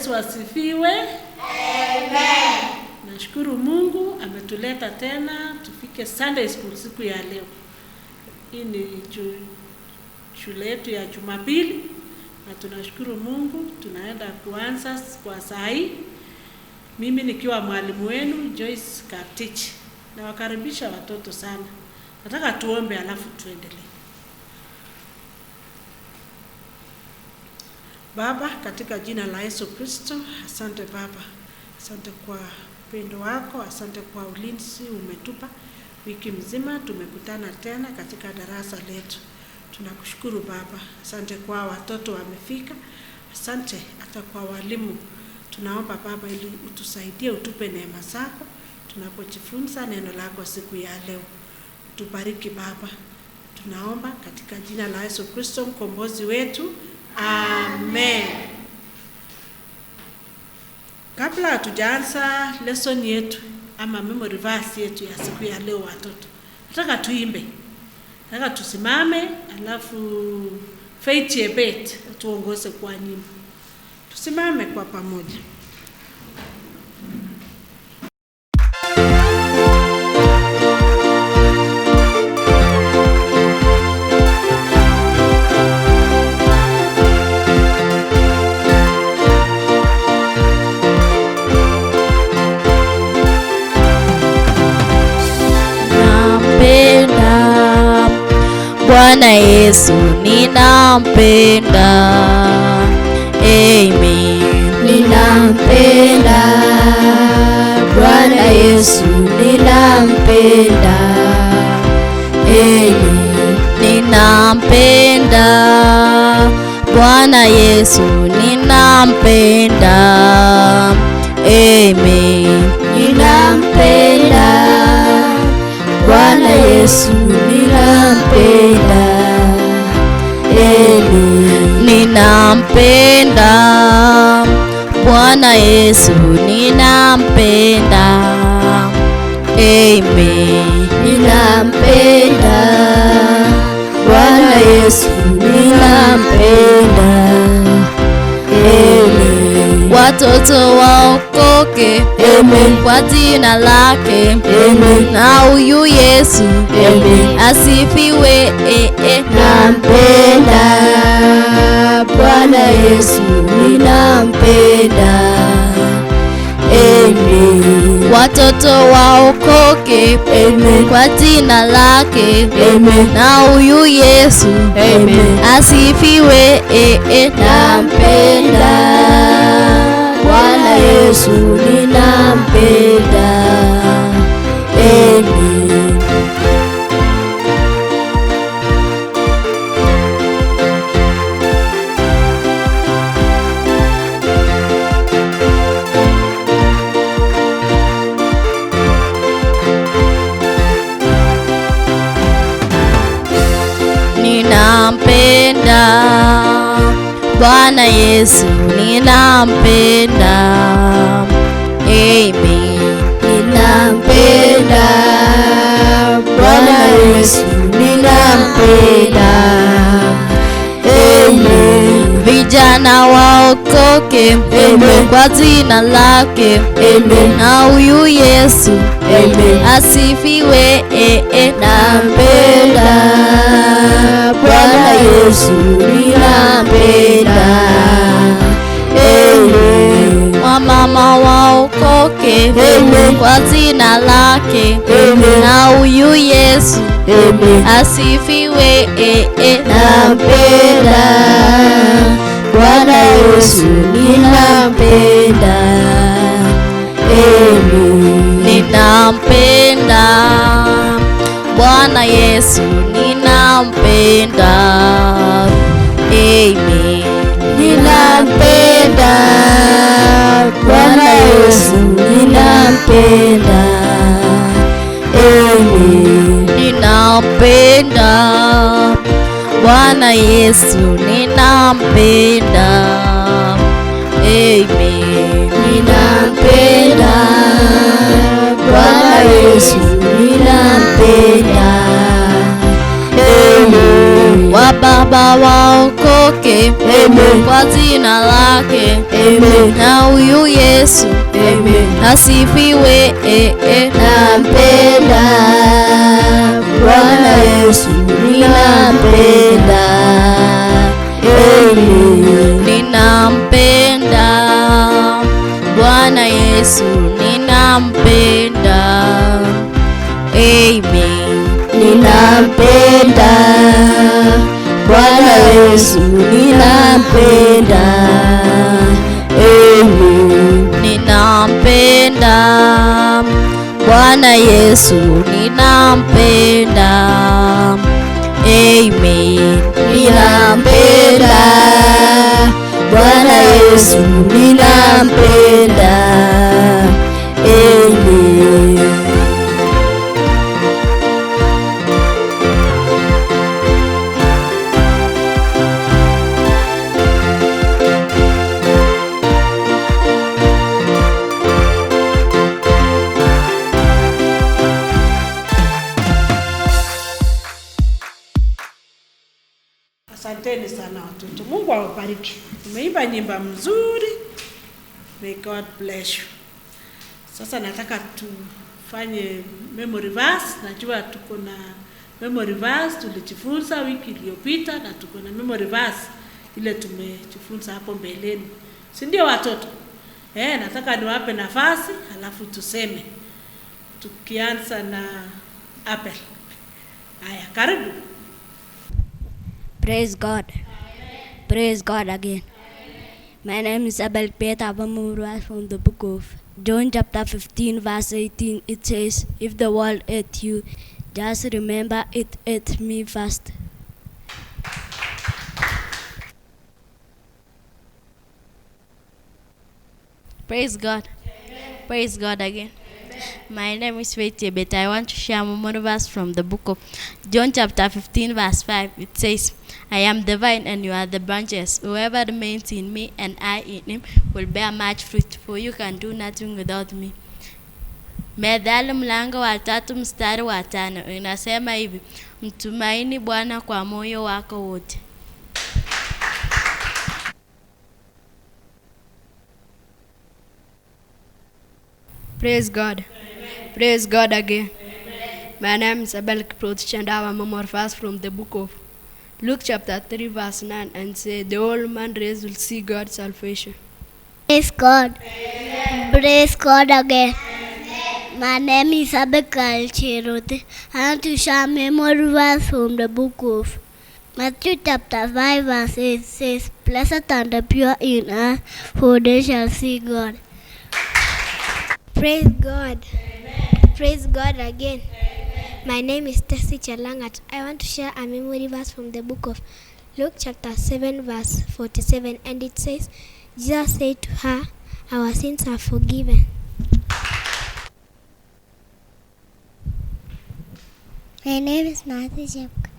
Yesu asifiwe. Amen. Nashukuru Mungu ametuleta tena tufike Sunday School siku ya leo. Hii ni shule yetu ya Jumapili na tunashukuru Mungu tunaenda kuanza kwa saa hii. Mimi nikiwa mwalimu wenu Joyce Kaptich. Na wakaribisha watoto sana. Nataka tuombe alafu tuendelee. Baba, katika jina la Yesu Kristo, asante Baba. Asante kwa upendo wako, asante kwa ulinzi umetupa. Wiki mzima tumekutana tena katika darasa letu. Tunakushukuru Baba. Asante kwa watoto wamefika. Asante hata kwa walimu. Tunaomba Baba ili utusaidie, utupe neema zako tunapojifunza neno lako siku ya leo. Tubariki Baba. Tunaomba katika jina la Yesu Kristo mkombozi wetu. Amen. Kabla hatujaanza lesson yetu ama memory verse yetu ya siku ya leo watoto, nataka tuimbe. Nataka tusimame alafu Faith Chebet tuongoze kwa nyimbo. Tusimame kwa pamoja. Bwana Yesu ninampenda. Amen. Ninampenda Bwana Yesu ninampenda. Amen. Ninampenda Bwana Yesu ninampenda. Amen. Ninampenda Bwana Yesu ninampenda. Amen. Ninampenda Bwana Yesu ninampenda. Amen. Ninampenda Bwana Yesu ninampenda. Amen. Watoto waokoke. Amen. Kwa jina lake. Amen. Na huyu Yesu. Amen. Asifiwe. Nampenda Bwana Yesu ninampenda. Amen. Watoto waokoke. Amen. Kwa jina lake. Amen. Na huyu Yesu. Amen. Asifiwe. Nampenda Bwana Yesu ninampenda. Amen. Ninampenda Bwana Yesu ninampenda. Amen. Ninampenda Bwana Yesu ninampenda. Amen. Vijana waokoke. Amen. Kwa jina lake. Amen. Na huyu Yesu. Amen. Asifiwe. Nampenda Bwana Yesu ninampenda. Amen. Wamama waokoke. Amen. Kwa jina lake. Amen. Na huyu Yesu. Amen. Asifiwe. Nampenda Bwana Yesu ninampenda. Amen. Ninampenda Bwana Yesu ninampenda. Amen. Ninampenda Bwana Yesu ninampenda. Amen. Ninampenda Bwana Yesu ninampenda. Amen. Ninampenda Bwana Yesu ninampenda. Amen. Wababa Baba waokoke, Amen. kwa jina lake, Amen. na huyu Yesu, Amen. asifiwe. Nampenda Bwana Yesu, ninampenda. Amen. Ninampenda Bwana Yesu, ninampenda. Amen. Ninampenda Bwana Yesu, ninampenda. Amen. Ninampenda Bwana Yesu, ninampenda. Amen. Ninampenda Bwana Yesu, ninampenda. Amen. Asanteni sana watoto. Mungu awabariki. Umeimba nyimbo mzuri. May God bless you. Sasa nataka tufanye memory verse. Najua tuko na memory verse tulijifunza wiki iliyopita na tuko na memory verse ile tumejifunza hapo mbeleni. Si ndio watoto? Nataka niwape nafasi halafu tuseme. Tukianza na Apple. Haya, karibu. Praise God. Amen. Praise God again. Amen. My name is Abel Peter Abamurwa from the book of John chapter 15 verse 18. It says, if the world ate you, just remember it ate me first. Praise God. Amen. Praise God again. My name is Faith Tebet. I want to share a memory verse from the book of John chapter 15 verse 5. It says, I am the vine and you are the branches. Whoever remains in me and I in him will bear much fruit, for you can do nothing without me. Methali mlango wa 3 mstari wa 5 inasema hivi, mtumaini Bwana kwa moyo wako wote. Praise God. Amen. Praise God again. Amen. My name is Abel Kiprot Chandawa memory verse from the book of Luke chapter 3 verse 9 and say, the old man raised will see God's salvation. Praise God. Amen. Praise God again. Amen. My name is Abekal Cherote. I want to share memory verse from the book of Matthew chapter 5 verse 8 says, blessed are the pure in heart, for they shall see God. Praise God. Amen. Praise God again. Amen. My name is Tessie Chalangat. I want to share a memory verse from the book of Luke chapter 7 verse 47, and it says, Jesus said to her, our sins are forgiven. My name is Matthew Chapka.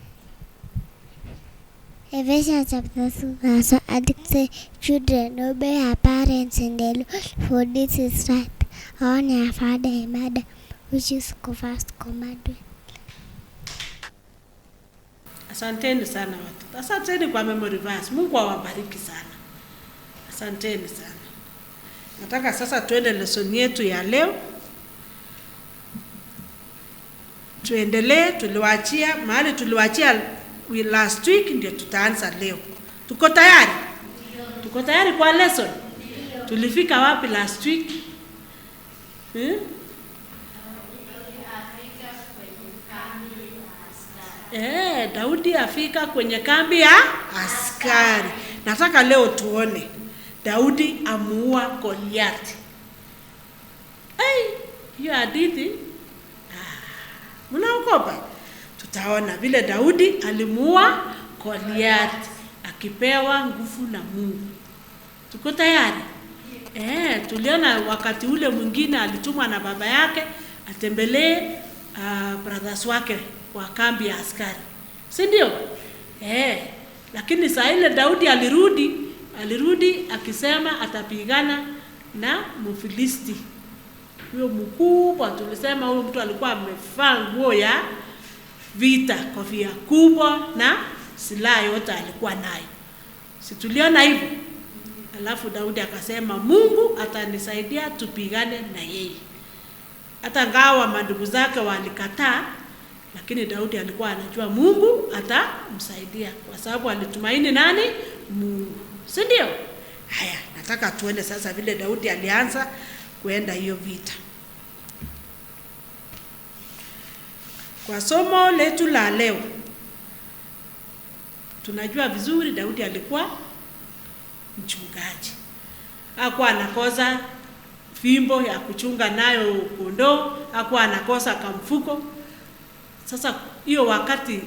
Ephesians chapter 2 verse 1, and it says, children, obey your parents in the Lord, for this is right. Honor your father and mother, which is the first commandment. Asanteni sana watu. Asanteni kwa memory verse. Mungu awabariki sana. Asanteni sana. Nataka sasa tuende lesson yetu ya leo. Tuendelee, mahali tuliwaachia last week ndio tutaanza leo. Tuko tayari? Tuko tayari kwa lesson? Tulifika wapi last week? Daudi afika kwenye kambi ya askari. Nataka leo tuone Daudi amuua Goliath. Hiyo hadithi mnaogopa? Tutaona vile Daudi alimuua Goliath akipewa nguvu na Mungu. Tuko tayari? Tuliona wakati ule mwingine alitumwa na baba yake atembelee brothers wake wa kambi ya askari. Si ndio? Lakini saa ile Daudi alirudi akisema atapigana na Mfilisti. Huyo mkubwa tulisema huyo mtu alikuwa amevaa nguo ya vita, kofia kubwa na silaha yote alikuwa nayo. Si tuliona hivyo? Alafu Daudi akasema Mungu atanisaidia tupigane na yeye. Hata ngawa mandugu zake walikataa, lakini Daudi alikuwa anajua Mungu atamsaidia kwa sababu alitumaini nani? Mungu. Si ndio? Haya, nataka tuende sasa vile Daudi alianza kuenda hiyo vita. Kwa somo letu la leo, tunajua vizuri Daudi alikuwa mchungaji. Hakuwa anakosa fimbo ya kuchunga nayo kondoo, hakuwa anakosa kamfuko. Sasa hiyo wakati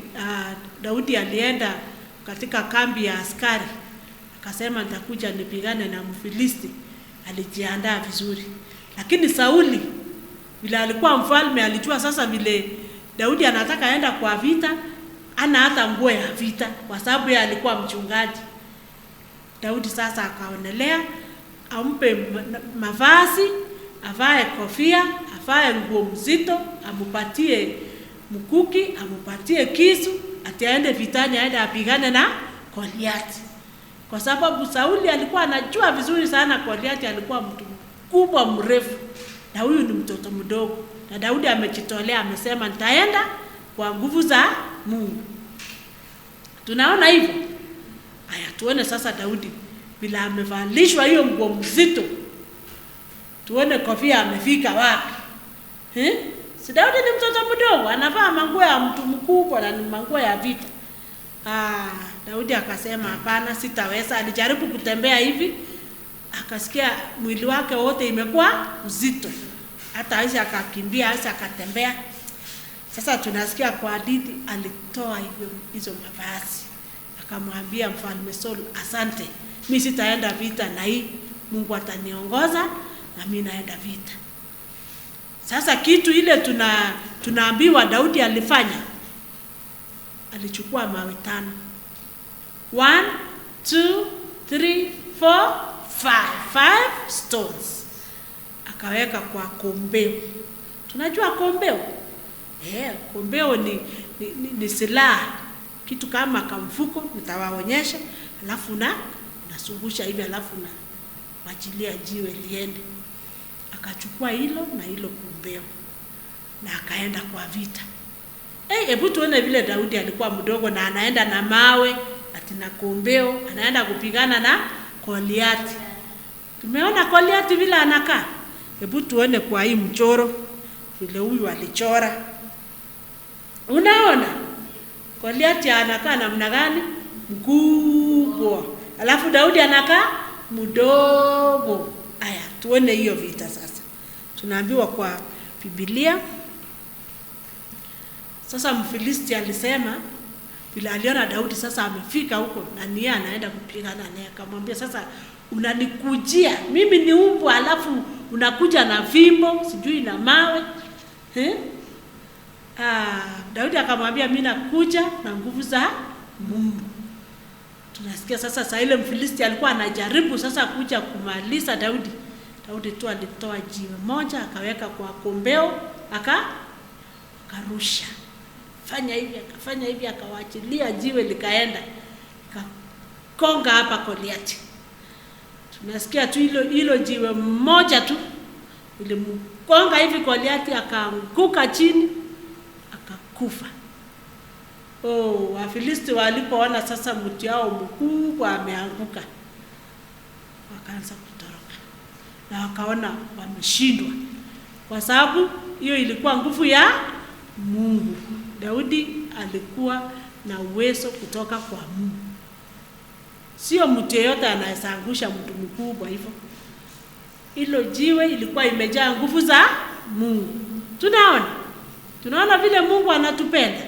Daudi alienda katika kambi ya askari, akasema nitakuja nipigane na Mfilisti, alijiandaa vizuri. Lakini Sauli vile alikuwa mfalme, alijua sasa vile Daudi anataka aenda kwa vita, ana hata nguo ya vita kwa sababu yeye alikuwa mchungaji. Daudi sasa akaonelea ampe mavazi, avae kofia, avae nguo mzito, amupatie mkuki, amupatie kisu, ataende vitani, aende apigane na Goliathi. Kwa sababu Sauli alikuwa anajua vizuri sana Goliathi alikuwa mtu mkubwa mrefu, na huyu ni mtoto mdogo. Na Daudi amejitolea, amesema nitaenda kwa nguvu za Mungu. Tunaona hivyo. Haya, tuone sasa Daudi bila amevalishwa hiyo nguo mzito. Tuone kofia amefika wapi. Si Daudi ni mtoto mdogo, anavaa manguo ya mtu mkubwa na ni manguo ya vita. Daudi akasema hapana, sitaweza. Alijaribu kutembea hivi, akasikia mwili wake wote imekuwa mzito. Hata hawezi akakimbia, hawezi akatembea. Sasa tunasikia kwa hadithi alitoa hizo mavazi. Akamwambia Mfalme Saul, asante. Mimi sitaenda vita na hii, Mungu ataniongoza na mimi naenda vita. Sasa kitu ile tunaambiwa Daudi alifanya, alichukua mawe 5. 1 2 3 4 5 stones. Akaweka kwa kombeo. Tunajua kombeo? Kombeo ni silaha. Kitu kama kamfuko, nitawaonyesha. Alafu nasungusha hivi, alafu wachilia jiwe liende. Akachukua hilo na hilo kombeo na akaenda kwa vita. Hebu tuone vile Daudi alikuwa mdogo na anaenda na mawe ati na kombeo, anaenda kupigana na Goliathi. Tumeona Goliathi vile anakaa. Hebu tuone kwa hii mchoro vile huyu alichora. Unaona Goliathi anakaa namna gani? Mkubwa. Alafu Daudi anakaa mdogo. Aya, tuone hiyo vita sasa. Tunaambiwa kwa Biblia. Sasa Mfilisti alisema bila aliona Daudi sasa amefika huko na nia anaenda kupigana naye, akamwambia sasa unanikujia mimi ni umbwa, alafu unakuja na fimbo sijui na mawe. Daudi akamwambia mimi nakuja na nguvu za Mungu. Tunasikia sasa ile Mfilisti alikuwa anajaribu sasa kuja kumaliza Daudi. Daudi tu alitoa jiwe moja akaweka kwa kombeo, akarusha. Akafanya hivi akawaachilia jiwe likaenda. Kakonga hapa Goliathi. Tunasikia tu hilo jiwe moja tu ilimkonga hivi Goliathi, akaanguka chini akakufa. Wafilisti walipoona sasa mtu yao mkubwa ameanguka, wakaanza kutoroka na wakaona wameshindwa, kwa sababu hiyo ilikuwa nguvu ya Mungu. Daudi alikuwa na uwezo kutoka kwa Mungu. Sio mtu yeyote anaweza angusha mtu mkubwa hivyo. Hilo jiwe ilikuwa imejaa nguvu za Mungu. Tunaona vile Mungu anatupenda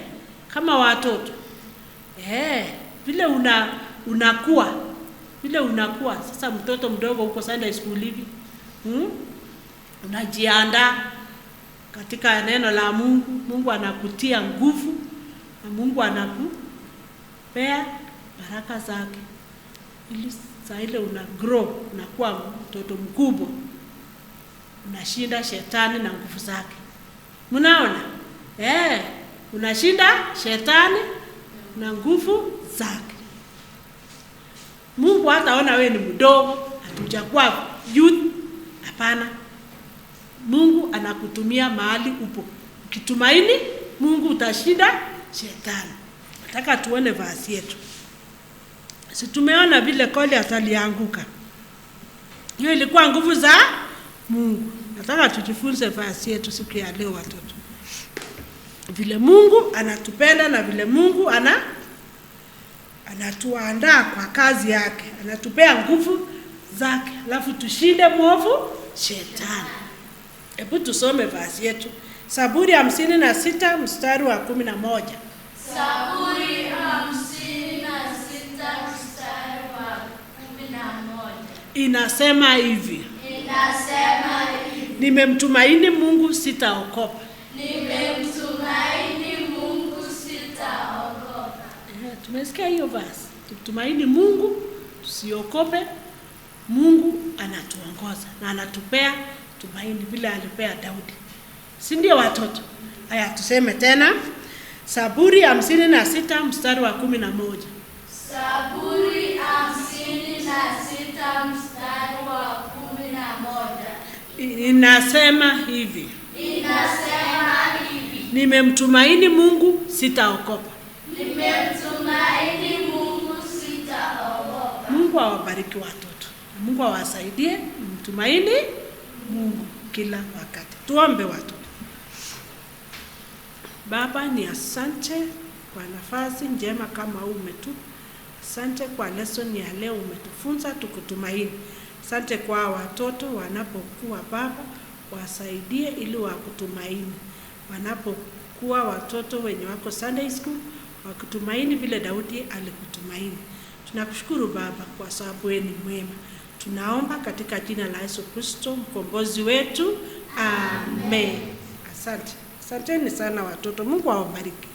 kama watoto. Vile unakuwa. Vile unakuwa. Sasa mtoto mdogo uko Sunday school hivi. Unajiandaa katika neno la Mungu. Mungu anakutia nguvu na Mungu anakupea baraka zake. Ili saa ile una grow, unakuwa mtoto mkubwa. Unashinda shetani na nguvu zake. Mnaona? Unashinda shetani na nguvu zake. Mungu hataona wewe ni mdogo, hatujakuwa youth, hapana. Mungu anakutumia mahali upo. Ukitumaini Mungu utashinda shetani. Nataka tuone verse yetu. Si tumeona vile Goliath alianguka. Hiyo ilikuwa nguvu za Mungu. Nataka tujifunze verse yetu siku ya leo watoto. Vile Mungu anatupenda na vile Mungu anatuandaa kwa kazi yake. Anatupea nguvu zake, alafu tushinde mwovu shetani. Hebu tusome verse yetu. Zaburi 56 mstari wa 11. Zaburi 56 mstari wa 11. Inasema hivi. Nimemtumaini Mungu sitaogopa. Nimemtumaini Mungu sitaogopa. Tumesikia hiyo verse. Tutumaini Mungu, tusiogope. Mungu anatuongoza na anatupea tumaini vile alipea Daudi. Si ndio watoto? Haya tuseme tena. Zaburi 56 mstari wa 11. Zaburi 56 mstari wa 11. Inasema hivi. Nimemtumaini Mungu sitaogopa. Nimemtumaini Mungu sitaogopa. Mungu awabariki watoto. Mungu awasaidie mtumaini Mungu kila wakati. Tuombe watoto. Baba, ni asante kwa nafasi njema kama huu umetupa. Asante kwa lesson ya leo umetufunza tukutumaini. Asante kwa watoto wanapokuwa Baba, wasaidie ili wakutumaini. Wanapokuwa watoto wenye wako Sunday school, wakutumaini vile Daudi alikutumaini. Tunakushukuru Baba kwa sababu wewe ni mwema. Tunaomba katika jina la Yesu Kristo mkombozi wetu. Amen. Asante. Asanteni sana watoto. Mungu awabariki.